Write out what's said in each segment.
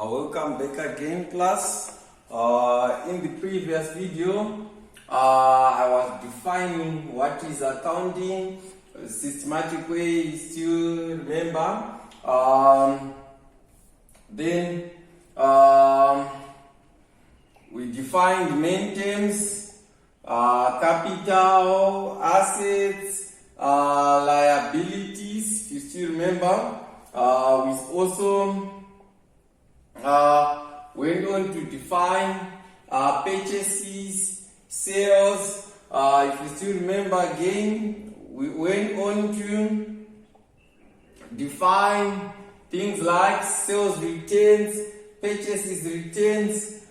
Welcome back again, class. In the previous video, I was defining what is accounting, systematic way, still remember. Then we defined main terms, capital, assets, liabilities, if you still remember. We also went on to define purchases, sales. If you still remember again, we went on to define things like sales returns, purchases returns,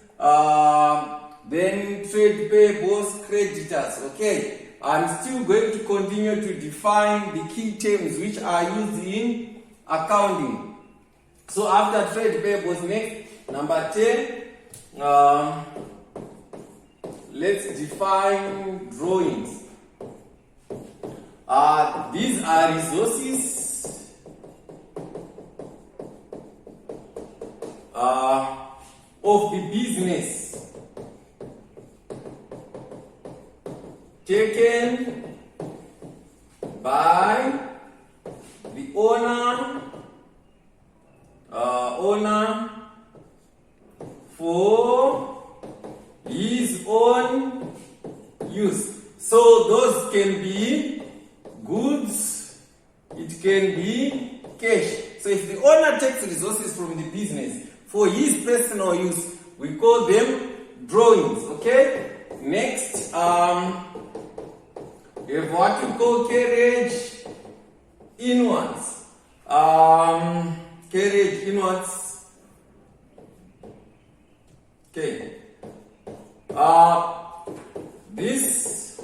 then trade payables, creditors. Okay, I'm still going to continue to define the key terms which are used in accounting. So after trade payables, next, number 10, let's define drawings. These are resources of the business taken by the owner for his own use. So those can be goods, it can be cash. So if the owner takes resources from the business for his personal use, we call them drawings. Okay? Next, we have what we call carriage inwards. Carriage inwards. Okay. This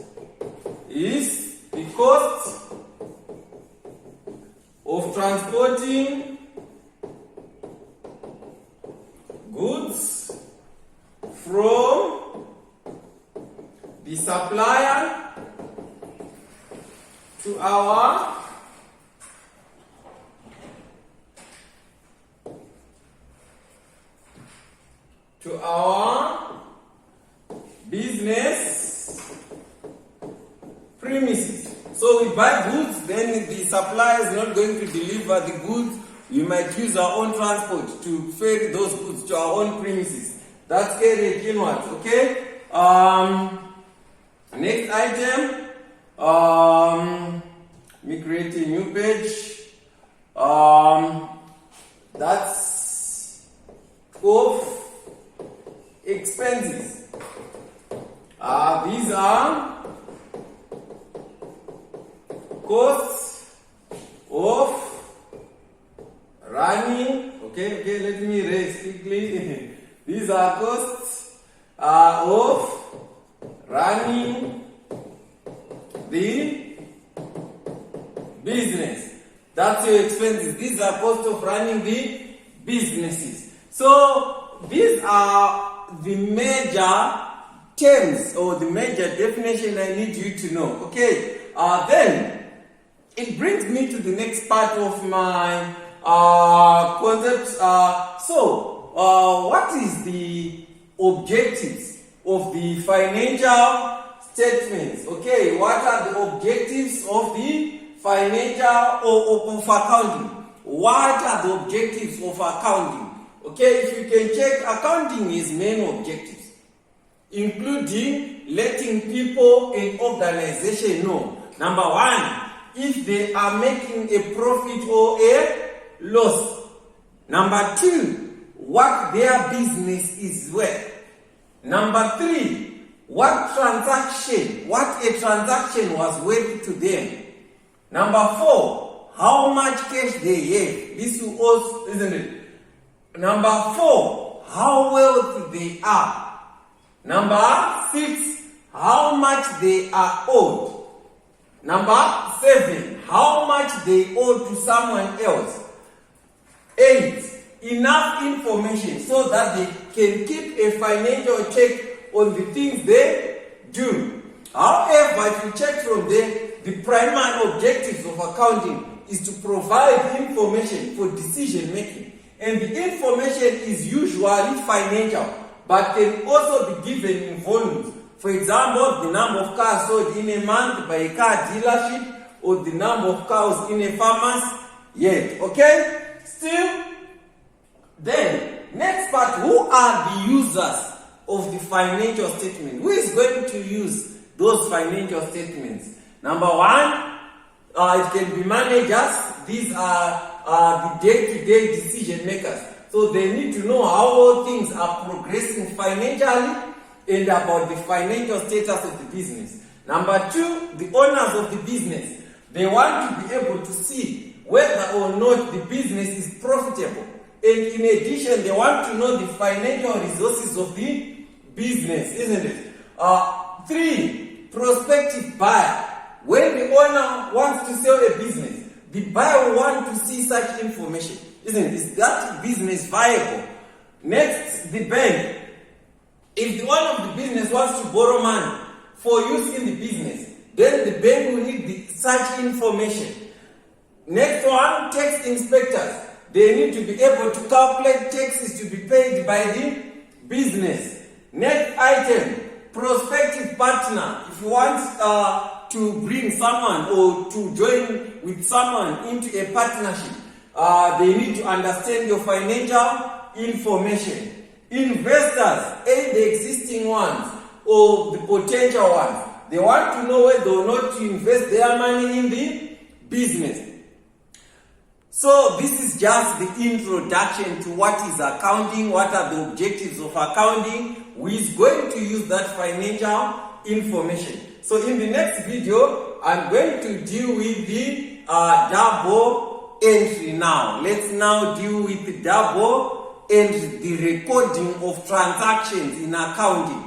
is the cost of transporting goods from the supplier to our business premises. So we buy goods, then the supplier is not going to deliver the goods. We might use our own transport to ferry those goods to our own premises. That's carriage inwards. Okay. Next item. Let me create a new page. That's of expenses. These are costs of running. Okay, let me erase quickly. These are costs of running the business. That's your expenses. These are costs of running the businesses. So these are the major terms or the major definition I need you to know. Okay. Then it brings me to the next part of my concepts. What is the objectives of the financial statements? Okay, what are the objectives of the financial or of accounting? What are the objectives of accounting? Okay, if you can check, accounting is main objectives, including letting people and organization know. Number one, if they are making a profit or a loss. Number two, what their business is worth. Number three, what a transaction was worth to them. Number four, how much cash they have. This will also, isn't it? Number four, how wealthy they are. Number six, how much they are owed. Number seven, how much they owe to someone else. 8, enough information so that they can keep a financial check on the things they do. However, if you check from there, the primary objectives of accounting is to provide information for decision making. And the information is usually financial, but can also be given in volumes. For example, the number of cars sold in a month by a car dealership, or the number of cows in a farmer's yard. Okay? Still, then, next part, who are the users of the financial statement? Who is going to use those financial statements? Number one, it can be managers. These are the day-to-day decision makers. So they need to know how all things are progressing financially and about the financial status of the business. Number two, the owners of the business. They want to be able to see whether or not the business is profitable. And in addition, they want to know the financial resources of the business, isn't it? Three, prospective buyer. When the owner wants to sell a business, the buyer will want to see such information, isn't it? Is that business viable? Next, the bank. If the owner of the business wants to borrow money for use in the business, then the bank will need such information. Next one, tax inspectors. They need to be able to calculate taxes to be paid by the business. Next item, prospective partner. If you want to bring someone or to join with someone into a partnership, they need to understand your financial information. Investors, either the existing ones or the potential ones, they want to know whether or not to invest their money in the business. So this is just the introduction to what is accounting, what are the objectives of accounting, who is going to use that financial information. So in the next video, I'm going to deal with the double entry now. Let's now deal with the double entry, the recording of transactions in accounting.